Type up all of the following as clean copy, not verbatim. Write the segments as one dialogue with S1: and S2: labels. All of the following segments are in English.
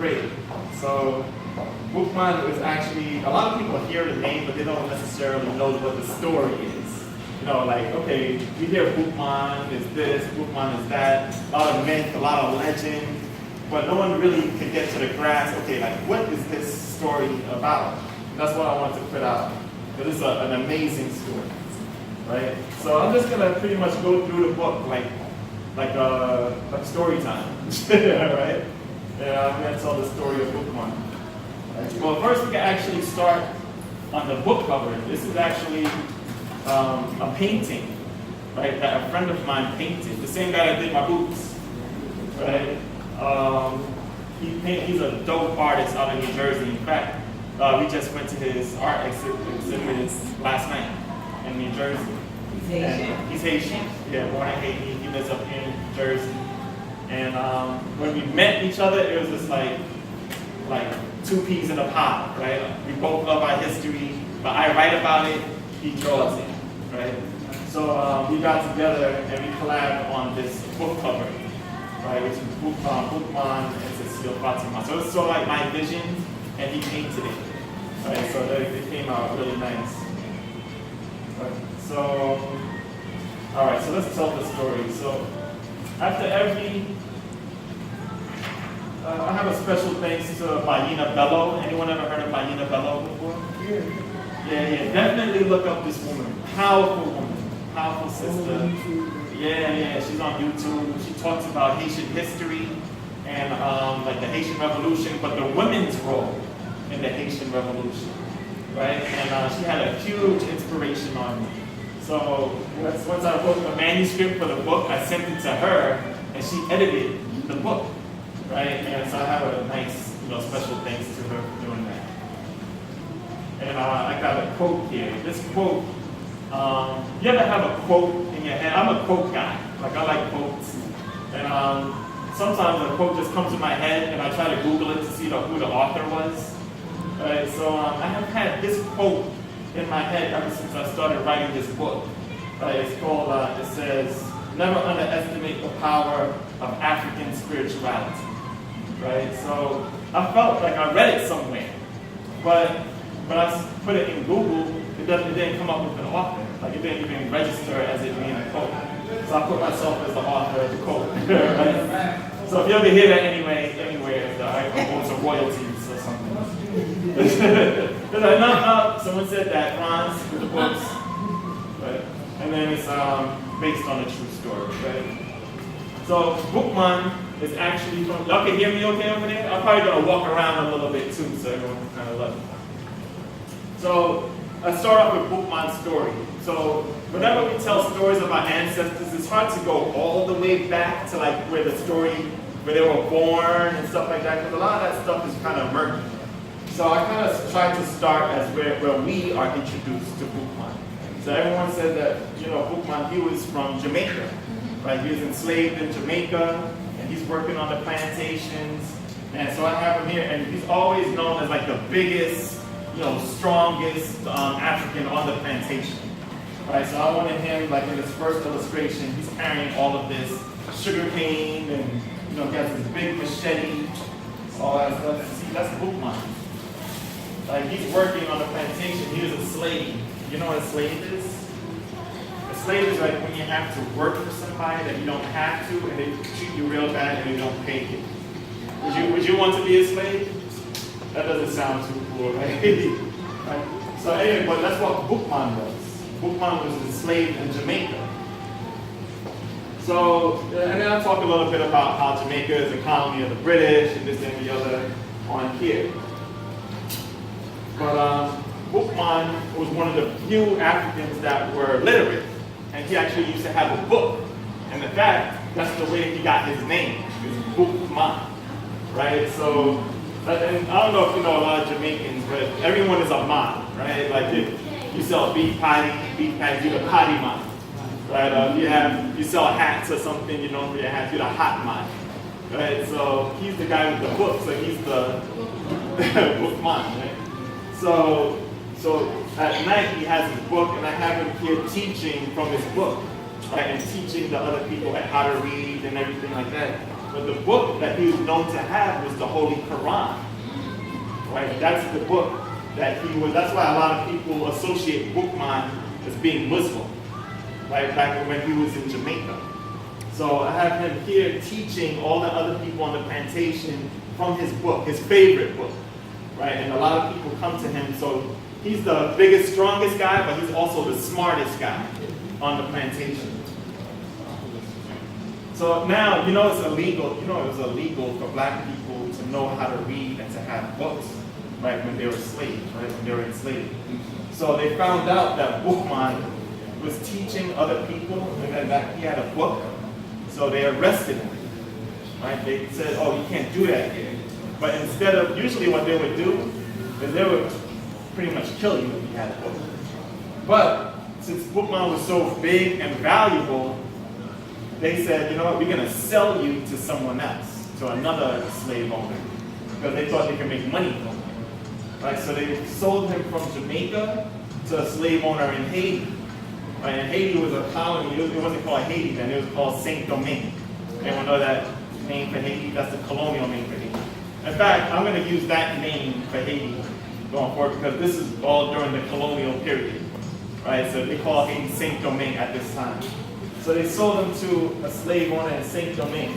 S1: great. So Boukman is actually, a lot of people hear the name, but they don't necessarily know what the story is. You know, like, okay, we hear Boukman is this, Boukman is that, a lot of myth, a lot of legend, but no one really could get to the grasp, okay, like, what is this story about? That's what I want to put out. This is an amazing story, right? So I'm just gonna pretty much go through the book like story time, right? And I'm gonna tell the story of Boukman. Right? Well, first we can actually start on the book cover. This is actually a painting, right? That a friend of mine painted. The same guy that did my boots, right? He's a dope artist out of New Jersey. In fact, we just went to his art exhibit last night in New Jersey.
S2: He's Haitian?
S1: He's Haitian, yeah, born in Haiti. He lives up here in New Jersey. And when we met each other, it was just like two peas in a pod, right? We both love our history, but I write about it, he draws it, right? So we got together and we collabed on this book cover, right? Which is Boukman and Cecile Fatima. So it's sort of like my vision, and he painted it. Right, so they came out really nice. Right, so, all right, so let's tell the story. So, after every, I have a special thanks to Bayina Bello. Anyone ever heard of Bayina Bello before? Yeah, definitely look up this woman. Powerful woman, powerful sister. Yeah, she's on YouTube. She talks about Haitian history and like the Haitian Revolution, but the women's role in the Haitian Revolution, right? And she had a huge inspiration on me. So once I wrote the manuscript for the book, I sent it to her, and she edited the book, right? And so I have a nice, special thanks to her for doing that. And I got a quote here. This quote, you ever have a quote in your head? I'm a quote guy. Like, I like quotes. And sometimes a quote just comes to my head, and I try to Google it to see who the author was. Right, so I have had this quote in my head ever since I started writing this book. Right, it's called, it says, never underestimate the power of African spirituality. Right, so I felt like I read it somewhere, but when I put it in Google, it didn't come up with an author. Like, it didn't even register as it being a quote. So I put myself as the author of the quote. Right? So if you ever hear that anywhere, I owe some royalties or something. No, someone said that, Franz, with the books. Right? And then it's based on a true story, right? So Boukman is actually from, y'all can hear me okay over there? I'm probably gonna walk around a little bit too, so everyone can kind of love it. So I start off with Boukman's story. So whenever we tell stories of our ancestors, it's hard to go all the way back to like where they were born and stuff like that, because a lot of that stuff is kind of murky. So I kind of tried to start as where we are introduced to Boukman. So everyone said that, Boukman, he was from Jamaica, right? He was enslaved in Jamaica, and he's working on the plantations. And so I have him here, and he's always known as like the biggest, strongest African on the plantation. Right, so I wanted him, like in his first illustration, he's carrying all of this sugar cane, and he has this big machete, all that stuff. See, that's Boukman. Like, he's working on the plantation. He was a slave. You know what a slave is? A slave is like when you have to work for somebody that you don't have to, and they treat you real bad and they don't pay you. Would you want to be a slave? That doesn't sound too cool, right? Right? So anyway, but that's what Boukman was. Boukman was enslaved in Jamaica. So, and then I'll talk a little bit about how Jamaica is a colony of the British and this and the other on here. But Boukman was one of the few Africans that were literate, and he actually used to have a book. And in fact, that's the way he got his name, is Boukman, right? So, and I don't know if you know a lot of Jamaicans, but everyone is a man, right? Like you sell beef patty, you're the patty man, right? You sell hats or something, for your hats, you're the hot man, right? So he's the guy with the book, so he's the Boukman, right? So at night he has his book, and I have him here teaching from his book, right? And teaching the other people how to read and everything like that. But the book that he was known to have was the Holy Quran. Right? That's the book that he was. That's why a lot of people associate Boukman as being Muslim. Right? Back when he was in Jamaica. So I have him here teaching all the other people on the plantation from his book, his favorite book. Right? And a lot of people come to him. So he's the biggest, strongest guy, but he's also the smartest guy on the plantation. So now, it was illegal for black people to know how to read and to have books, right, when they were slaves, right, when they were enslaved. So they found out that Boukman was teaching other people and that he had a book. So they arrested him, right? They said, oh, you can't do that here. But instead of, usually what they would do is they would pretty much kill you if you had a book. But since Boukman was so big and valuable, they said, you know what, we're going to sell you to someone else, to another slave owner, because they thought they could make money from him. Right? So they sold him from Jamaica to a slave owner in Haiti. Right? And Haiti was a colony. It wasn't called Haiti then, it was called Saint-Domingue. Anyone know that name for Haiti? That's the colonial name for Haiti. In fact, I'm going to use that name for Haiti going forward because this is all during the colonial period. Right? So they call Haiti Saint-Domingue at this time. So they sold him to a slave owner in Saint-Domingue,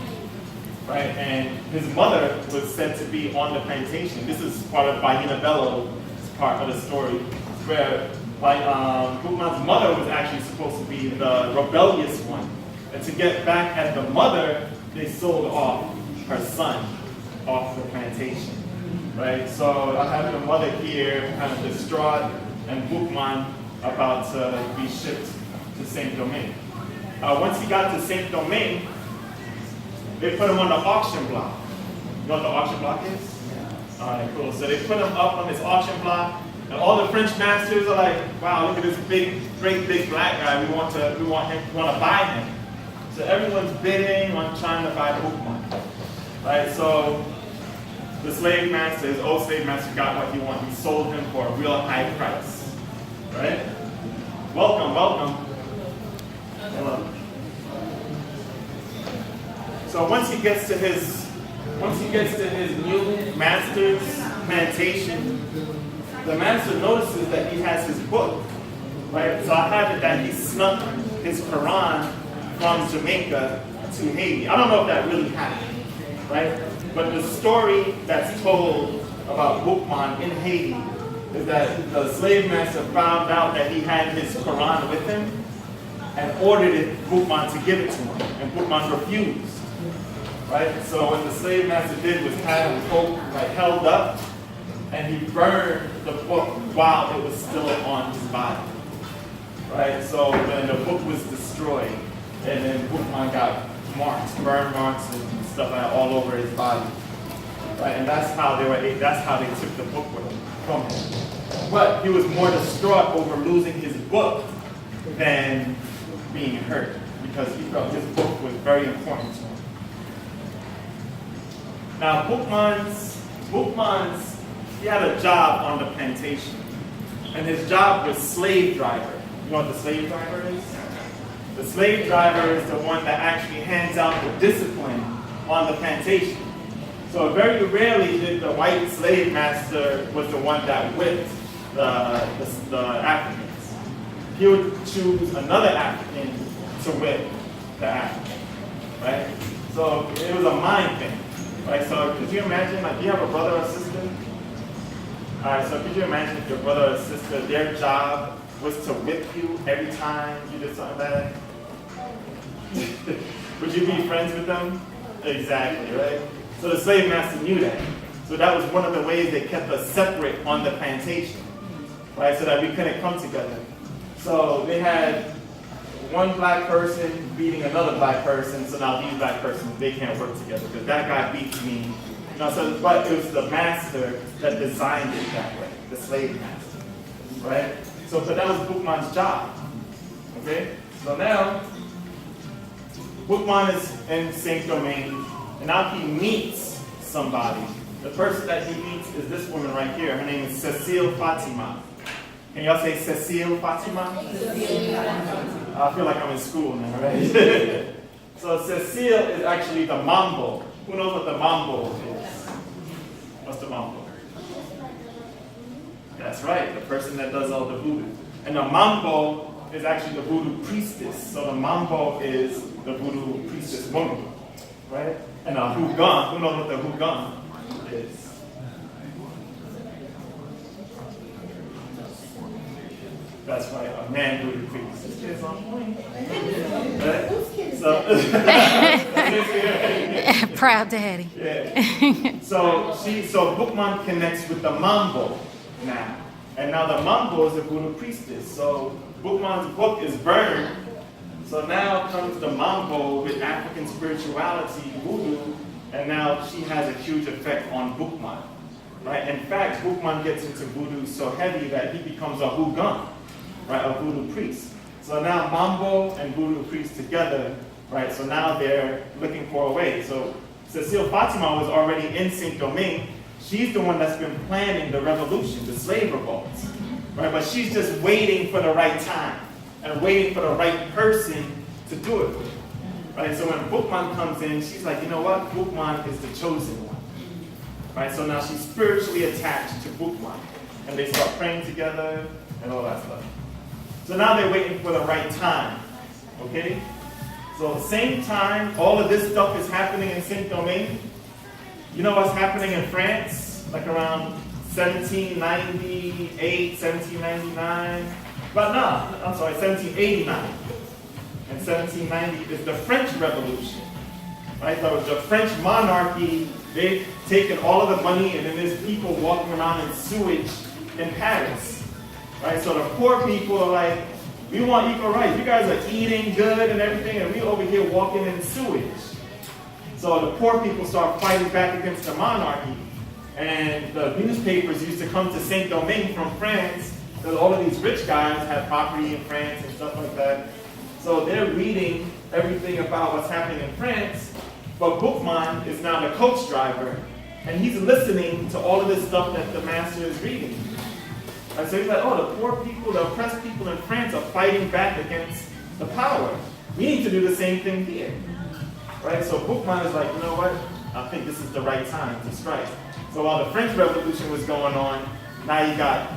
S1: right? And his mother was said to be on the plantation. This is part of Bahina Bello's part of the story, where Boukman's mother was actually supposed to be the rebellious one. And to get back at the mother, they sold off her son off the plantation, right? So I have the mother here, kind of distraught, and Boukman about to be shipped to Saint-Domingue. Once he got to Saint-Domingue, they put him on the auction block. You know what the auction block is? Yeah. All right, cool. So they put him up on this auction block, and all the French masters are like, "Wow, look at this great big black guy. We want to buy him." So everyone's bidding on trying to buy Boukman. Right? So the slave master, his old slave master, got what he wanted. He sold him for a real high price. Right? Welcome. Hello. So once he gets to his new master's plantation, the master notices that he has his book, right? So I have it that he snuck his Quran from Jamaica to Haiti. I don't know if that really happened, right? But the story that's told about Boukman in Haiti is that the slave master found out that he had his Quran with him and ordered Boukman to give it to him, and Boukman refused. Right? So what the slave master did was have him held up, and he burned the book while it was still on his body. Right? So then the book was destroyed, and then Boukman got burn marks and stuff like that all over his body. Right? And that's how they took the book from him. But he was more distraught over losing his book than being hurt, because he felt his book was very important to him. Now, Boukman's, he had a job on the plantation, and his job was slave driver. You know what the slave driver is? The slave driver is the one that actually hands out the discipline on the plantation. So very rarely did the white slave master was the one that whipped the Africans. He would choose another African to whip the African, right? So it was a mind thing. Right, so could you imagine, do you have a brother or sister? All right, so could you imagine if your brother or sister, their job was to whip you every time you did something bad? Would you be friends with them? Exactly, right? So the slave master knew that. So that was one of the ways they kept us separate on the plantation, right? So that we couldn't come together. So they had one black person beating another black person, so now these black persons, they can't work together because that guy beats me. But it was the master that designed it that way, the slave master, right? So that was Boukman's job, okay? So now, Boukman is in Saint-Domingue, and now he meets somebody. The person that he meets is this woman right here. Her name is Cecile Fatima. Can y'all say Cecile Fatima? I feel like I'm in school now, right? So Cecile is actually the mambo. Who knows what the mambo is? What's the mambo? That's right, the person that does all the voodoo. And the mambo is actually the voodoo priestess. So the mambo is the voodoo priestess woman, right? And a hugan, who knows what the hugan is? That's right, a man voodoo priest. This kid's on point. Right? So,
S2: Proud daddy.
S1: yeah. So Boukman connects with the mambo now. And now the mambo is a voodoo priestess. So Boukman's book is burned. So now comes the mambo with African spirituality, voodoo, and now she has a huge effect on Boukman. Right? In fact, Boukman gets into voodoo so heavy that he becomes a hugan, right? A voodoo priest. So now mambo and voodoo priest together, right? So now they're looking for a way. So Cecile Fatima was already in Saint-Domingue. She's the one that's been planning the revolution, the slave revolts, right? But she's just waiting for the right time and waiting for the right person to do it, right? So when Boukman comes in, she's like, you know what? Boukman is the chosen one, right? So now she's spiritually attached to Boukman, and they start praying together and all that stuff. So now they're waiting for the right time, okay? So same time, all of this stuff is happening in Saint-Domingue. You know what's happening in France? Like around 1798, 1799. But no, I'm sorry, 1789. And 1790 is the French Revolution. Right? So the French monarchy, they've taken all of the money and then there's people walking around in sewage in Paris. Right? So the poor people are like, we want equal rights. You guys are eating good and everything, and we over here walking in sewage. So the poor people start fighting back against the monarchy. And the newspapers used to come to Saint-Domingue from France, because all of these rich guys had property in France and stuff like that. So they're reading everything about what's happening in France, but Boukman is now the coach driver, and he's listening to all of this stuff that the master is reading. And so he's like, oh, the poor people, the oppressed people in France are fighting back against the power. We need to do the same thing here. Right? So Boukman is like, you know what? I think this is the right time to strike. So while the French Revolution was going on, now you got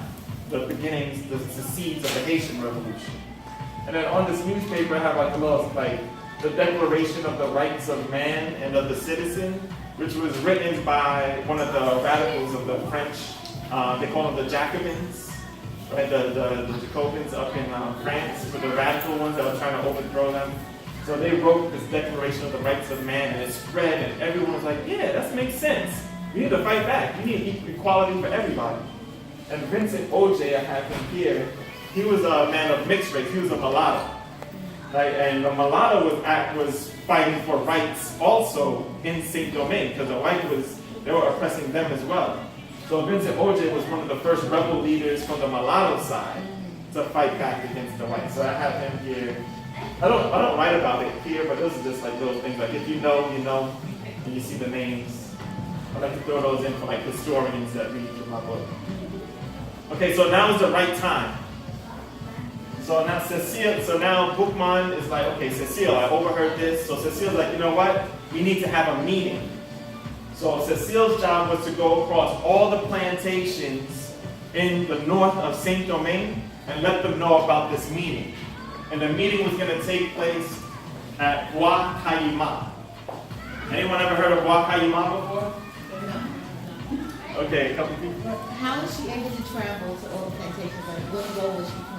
S1: the beginnings, the seeds of the Haitian Revolution. And then on this newspaper, I have like a little, like, the Declaration of the Rights of Man and of the Citizen, which was written by one of the radicals of the French, they call them the Jacobins, right? The Jacobins up in France, for the radical ones that were trying to overthrow them. So they wrote this Declaration of the Rights of Man, and it spread, and everyone was like, yeah, that makes sense. We need to fight back. We need equality for everybody. And Vincent Oje, I have him here, he was a man of mixed race. He was a mulatto. Right? And the mulatto was fighting for rights also in Saint-Domingue, because the white they were oppressing them as well. So Vincent Oje was one of the first rebel leaders from the mulatto side to fight back against the whites. So I have him here. I don't write about it here, but those are just like little things. Like if you know, you know, and you see the names. I like to throw those in for like historians that read through my book. Okay, so now is the right time. So now Boukman is like, okay, Cecile, I overheard this. So Cecile's like, you know what? We need to have a meeting. So Cecile's job was to go across all the plantations in the north of Saint-Domingue and let them know about this meeting. And the meeting was going to take place at Bois Caillemot. Anyone ever heard of Bois Caillemot before? Okay, a couple people.
S3: How was she able to travel to all the plantations? Like, what role was she playing?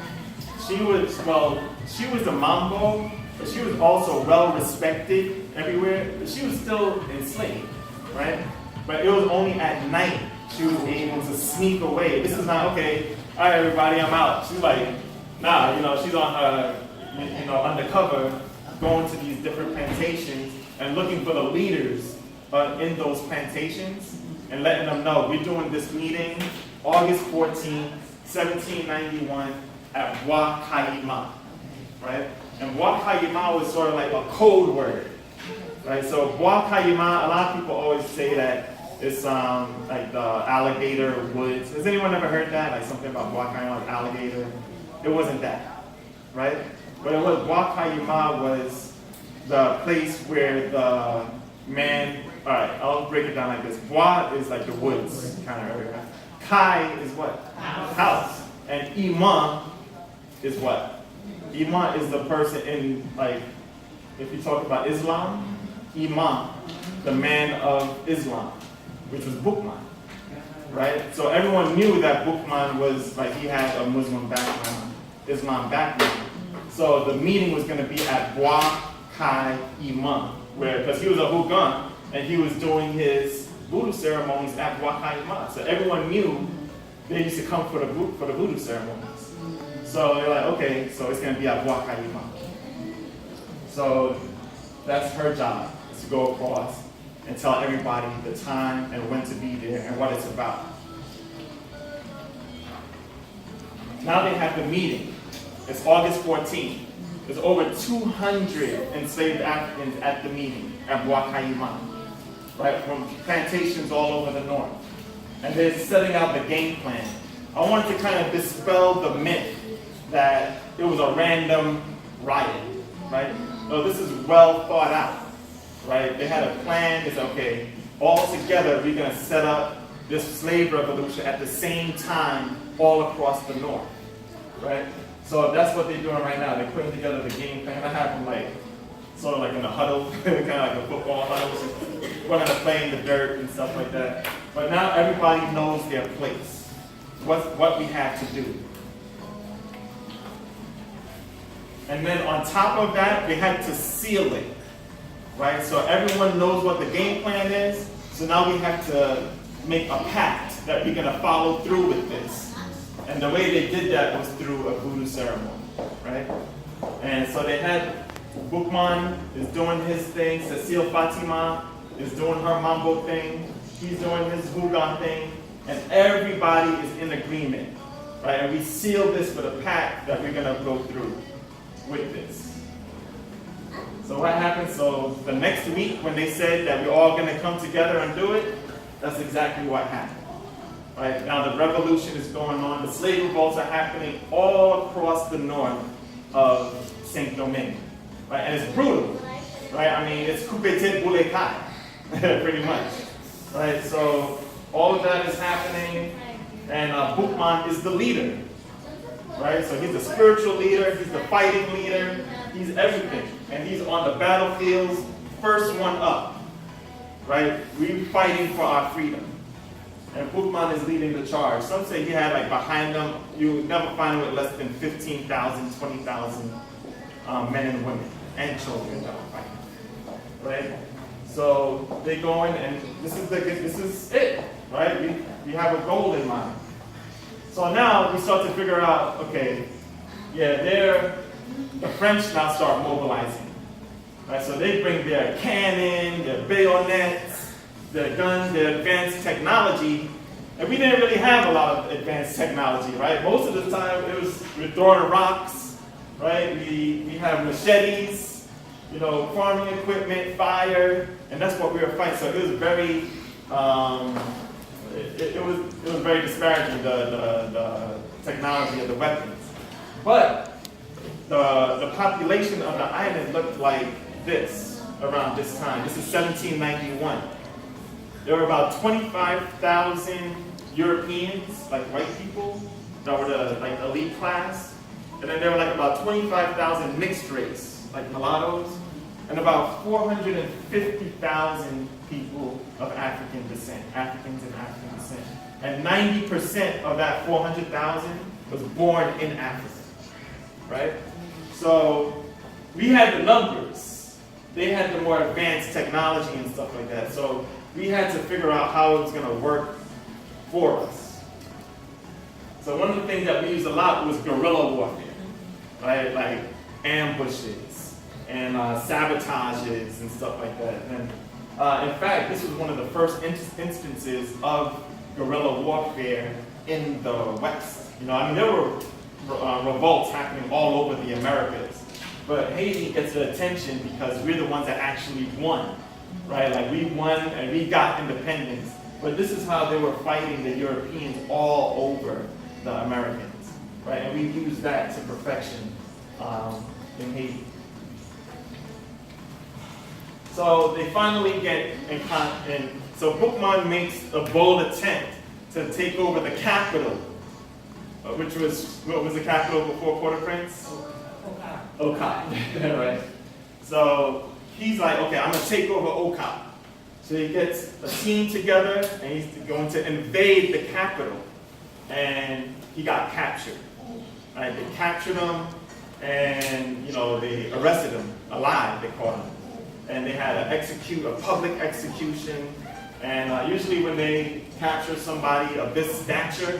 S1: She was a mambo, but she was also well respected everywhere. But she was still enslaved, right? But it was only at night she was able to sneak away. This is not, okay, all right, everybody, I'm out. She's like, nah, she's on her, undercover, going to these different plantations and looking for the leaders in those plantations and letting them know, we're doing this meeting August 14th, 1791 at Bois Caillemot, right? And Bois Caillemot was sort of like a code word, right? So Bois Caillemot, a lot of people always say that it's like the alligator woods. Has anyone ever heard that? Like something about Bois Caillemot, alligator? It wasn't that, right? But it was Bois Caillemot was the place where the man, all right, I'll break it down like this. Bois is like the woods kind of area. Kai is what? House. And Imam is what? Imam is the person in, like, if you talk about Islam, Imam, the man of Islam, which was Boukman, right? So everyone knew that Boukman was, like, he had a Muslim background, Islam background. So the meeting was going to be at Bois Kai Imam, where, because he was a Hugan, and he was doing his voodoo ceremonies at Bois Kai Imam. So everyone knew they used to come for the voodoo ceremonies. So they're like, okay, so it's going to be at Bois Kai Imam. So that's her job, is to go across and tell everybody the time and when to be there and what it's about. Now they have the meeting. It's August 14th. There's over 200 enslaved Africans at the meeting at Bois Kai Imam, right, from plantations all over the north. And they're setting out the game plan. I wanted to kind of dispel the myth that it was a random riot, right? No, this is well thought out, right? They had a plan. It's okay, all together we're going to set up this slave revolution at the same time all across the north, right? So that's what they're doing right now. They're putting together the game plan. I have them like, sort of like in a huddle, kind of like a football huddle. We're going to play in the dirt and stuff like that. But now everybody knows their place, what we have to do. And then on top of that, they had to seal it, right? So everyone knows what the game plan is. So now we have to make a pact that we're going to follow through with this. And the way they did that was through a voodoo ceremony, right? And so they had Boukman is doing his thing, Cecile Fatima is doing her mambo thing, he's doing his Hugan thing, and everybody is in agreement, right? And we seal this with a pact that we're going to go through with this. So what happened? So the next week when they said that we're all going to come together and do it, that's exactly what happened. Right? Now the revolution is going on. The slave revolts are happening all across the north of Saint Domingue. Right? And it's brutal. Right? I mean, it's coupe tete boule kai, pretty much. Right? So all of that is happening, and Boukman is the leader. Right? So he's the spiritual leader, he's the fighting leader, he's everything. And he's on the battlefields, first one up. Right? We're fighting for our freedom. And Boukman is leading the charge. Some say he had, like, behind him, you would never find him with less than 15,000, 20,000 men and women and children that were fighting. Right? So they go in, and this is it, right? We have a goal in mind. So now we start to figure out, okay, yeah, the French now start mobilizing. Right? So they bring their cannon, their bayonets, their guns, their advanced technology. And we didn't really have a lot of advanced technology, right? Most of the time we're throwing rocks, right? We have machetes, farming equipment, fire, and that's what we were fighting. So it was very, it was very disparaging, the technology of the weapons. But the population of the island looked like this around this time. This is 1791. There were about 25,000 Europeans, like white people, that were the elite class. And then there were about 25,000 mixed race, like mulattoes, and about 450,000 people of African descent, Africans and African descent. And 90% of that 400,000 was born in Africa, right? So we had the numbers. They had the more advanced technology and stuff like that. So we had to figure out how it was going to work for us. So one of the things that we used a lot was guerrilla warfare, right? Like ambushes and sabotages and stuff like that. And in fact, this was one of the first instances of guerrilla warfare in the West. There were revolts happening all over the Americas, but Haiti gets the attention because we're the ones that actually won. Right, like we won and we got independence, but this is how they were fighting the Europeans all over the Americans, right? And we used that to perfection in Haiti. So they finally get in so Boukman makes a bold attempt to take over the capital, which was, what was the capital before Port-au-Prince? Okap. Right. So he's like, okay, I'm going to take over Okap. So he gets a team together and he's going to invade the capital. And he got captured. Right? They captured him and, they arrested him alive, they caught him. And they had to execute a public execution. And usually when they capture somebody of this stature,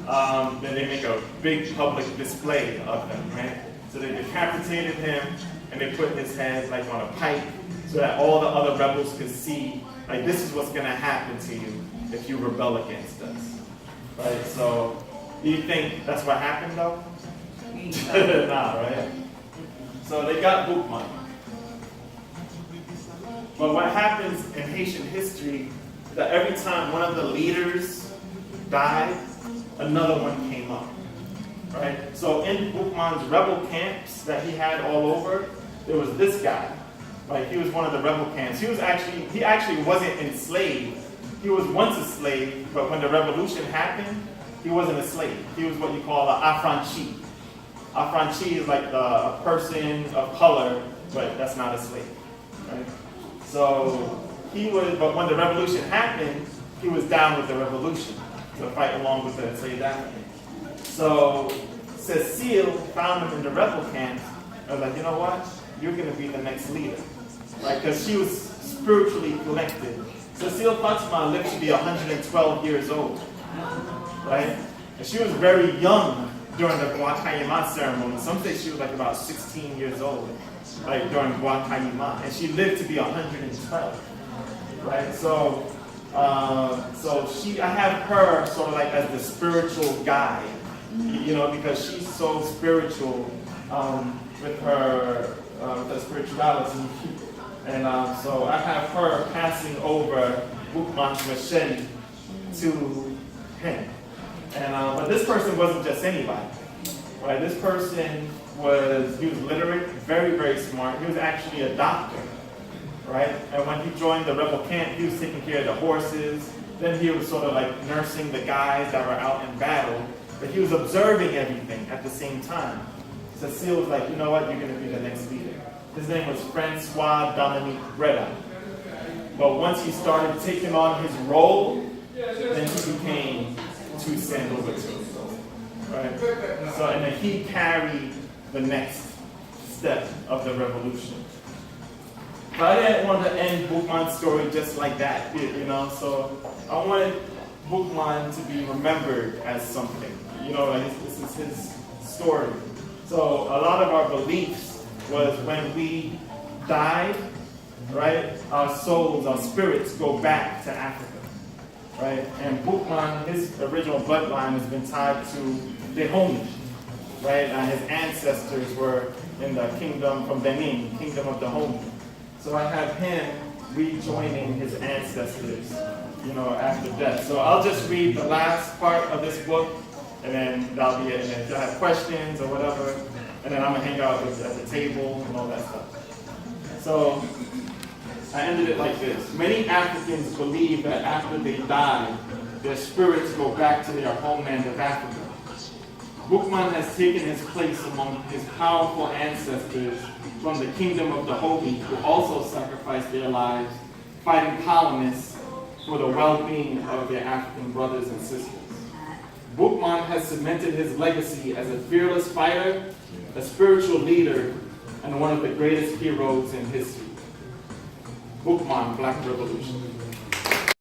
S1: then they make a big public display of them, right? So they decapitated him and they put his head like on a pike so that all the other rebels could see, like, this is what's going to happen to you if you rebel against us. Right? So, do you think that's what happened though? Nah, right? So they got Boukman. But what happens in Haitian history is that every time one of the leaders died, another one came up. Right? So in Boukman's rebel camps that he had all over, there was this guy. Like, he was one of the rebel camps. He actually wasn't enslaved. He was once a slave, but when the revolution happened, he wasn't a slave. He was what you call an affranchi. Affranchi is like a person of color, but that's not a slave. Right? So but when the revolution happened, he was down with the revolution to fight along with the enslaved Africans. So Cecile found him in the rebel camps and was like, you know what? You're going to be the next leader. Right? Because she was spiritually connected. Cecile Fatima lived to be 112 years old. Right? And she was very young during the Boakayima ceremony. Some say she was like about 16 years old, like during Boakayima. And she lived to be 112. Right? So I have her sort of like as the spiritual guide, because she's so spiritual with her spirituality. And so I have her passing over Boukman's machete to him. And but this person wasn't just anybody. Right? This person he was literate, very, very smart. He was actually a doctor. Right? And when he joined the rebel camp, he was taking care of the horses. Then he was sort of like nursing the guys that were out in battle. But he was observing everything at the same time. Cecile was like, you know what, you're going to be the next leader. His name was Francois Dominique Breda. But once he started taking on his role, then he became Toussaint Louverture. Right? So, and then he carried the next step of the revolution. But I didn't want to end Boukman's story just like that, so I wanted Boukman to be remembered as something. This is his story. So a lot of our beliefs was when we died, right, our souls, our spirits go back to Africa, right? And Boukman, his original bloodline has been tied to Dahomey, right? And his ancestors were in the kingdom from Benin, kingdom of Dahomey. So I have him rejoining his ancestors, after death. So I'll just read the last part of this book, and then that'll be it. And if you have questions or whatever, and then I'm gonna hang out at the table and all that stuff. So I ended it like this. Many Africans believe that after they die, their spirits go back to their homeland of Africa. Boukman has taken his place among his powerful ancestors from the kingdom of Dahomey, who also sacrificed their lives fighting colonists for the well-being of their African brothers and sisters. Boukman has cemented his legacy as a fearless fighter, a spiritual leader, and one of the greatest heroes in history. Boukman, Black Revolution.